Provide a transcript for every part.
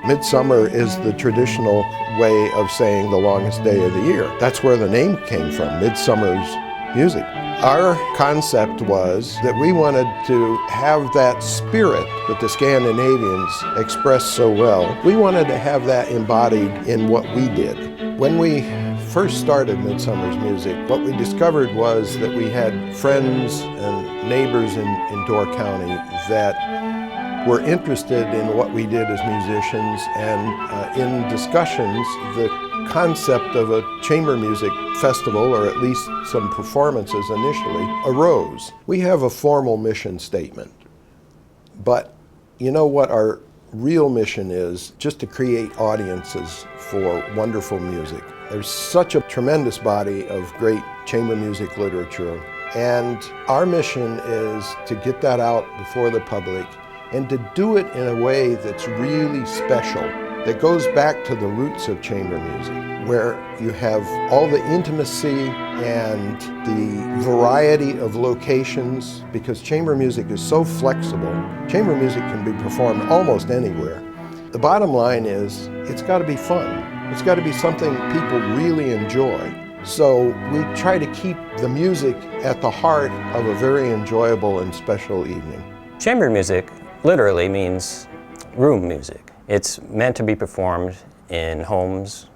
Midsummer is the traditional way of saying the longest day of the year. That's where the name came from, Midsummer's Music. Our concept was that we wanted to have that spirit that the Scandinavians expressed so well. We wanted to have that embodied in what we did. When we first started Midsummer's Music, what we discovered was that we had friends and neighbors in Door County that were interested in what we did as musicians, and in discussions, the concept of a chamber music festival, or at least some performances initially, arose. We have a formal mission statement, but you know what our real mission is? Just to create audiences for wonderful music. There's such a tremendous body of great chamber music literature, and our mission is to get that out before the public and to do it in a way that's really special, that goes back to the roots of chamber music, where you have all the intimacy and the variety of locations, because chamber music is so flexible. Chamber music can be performed almost anywhere. The bottom line is, it's got to be fun. It's got to be something people really enjoy. So we try to keep the music at the heart of a very enjoyable and special evening. Chamber music literally means room music. It's meant to be performed in homes,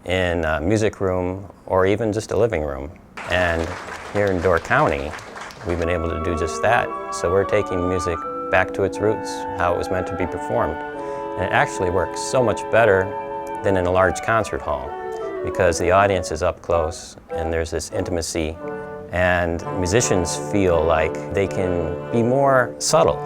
in a music room, or even just a living room. And here in Door County, we've been able to do just that. So we're taking music back to its roots, how it was meant to be performed. And it actually works so much better than in a large concert hall, because the audience is up close and there's this intimacy, and musicians feel like they can be more subtle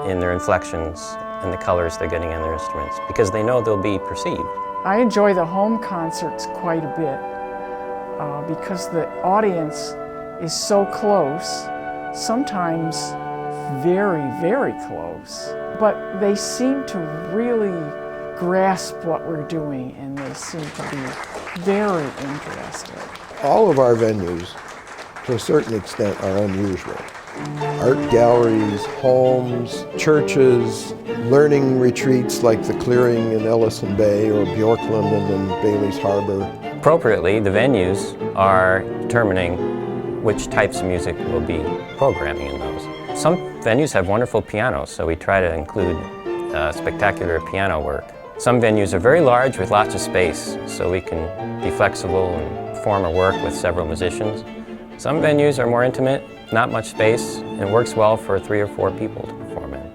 in their inflections and the colors they're getting in their instruments, because they know they'll be perceived. I enjoy the home concerts quite a bit because the audience is so close, sometimes very, very close, but they seem to really grasp what we're doing, and they seem to be very interested. All of our venues, to a certain extent, are unusual. Art galleries, homes, churches, learning retreats like the Clearing in Ellison Bay or Bjorklund and Bailey's Harbor. Appropriately, the venues are determining which types of music we'll be programming in those. Some venues have wonderful pianos, so we try to include spectacular piano work. Some venues are very large with lots of space, so we can be flexible and perform our work with several musicians. Some venues are more intimate, not much space, and works well for 3 or 4 people to perform in.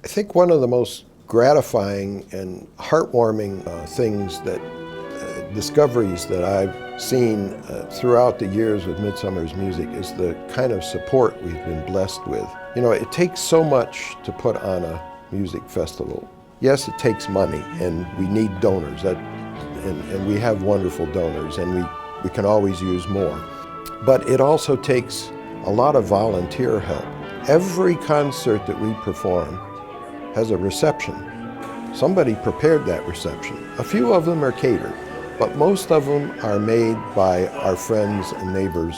I think one of the most gratifying and heartwarming things that discoveries that I've seen throughout the years with Midsummer's Music is the kind of support we've been blessed with. You know, it takes so much to put on a music festival. Yes, it takes money, and we need donors, and we have wonderful donors, and we can always use more. But it also takes a lot of volunteer help. Every concert that we perform has a reception. Somebody prepared that reception. A few of them are catered, but most of them are made by our friends and neighbors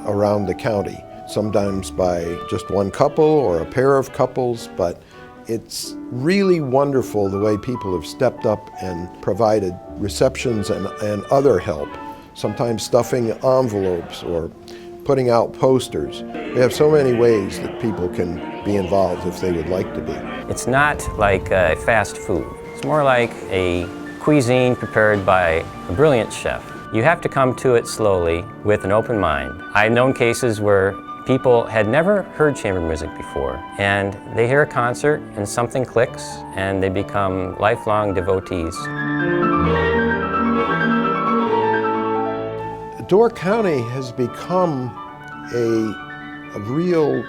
around the county, sometimes by just one couple or a pair of couples, but it's really wonderful the way people have stepped up and provided receptions and other help, sometimes stuffing envelopes or putting out posters. We have so many ways that people can be involved if they would like to be. It's not like fast food. It's more like a cuisine prepared by a brilliant chef. You have to come to it slowly with an open mind. I've known cases where people had never heard chamber music before, and they hear a concert and something clicks, and they become lifelong devotees. Door County has become a real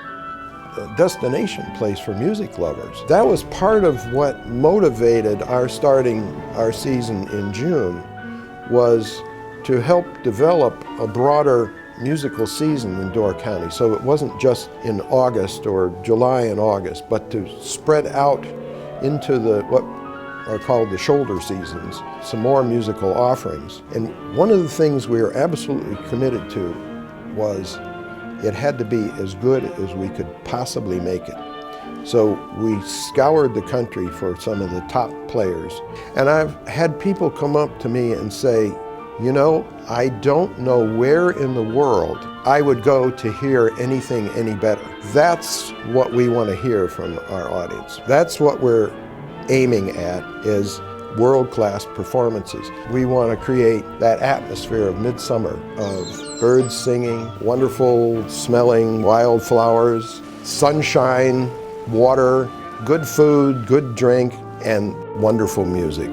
destination place for music lovers. That was part of what motivated our starting our season in June, was to help develop a broader musical season in Door County. So it wasn't just in August or July and August, but to spread out into what are called the shoulder seasons, some more musical offerings. And one of the things we were absolutely committed to was it had to be as good as we could possibly make it. So we scoured the country for some of the top players. And I've had people come up to me and say, you know, I don't know where in the world I would go to hear anything any better. That's what we want to hear from our audience. That's what we're aiming at, is world-class performances. We want to create that atmosphere of midsummer, of birds singing, wonderful smelling wildflowers, sunshine, water, good food, good drink, and wonderful music.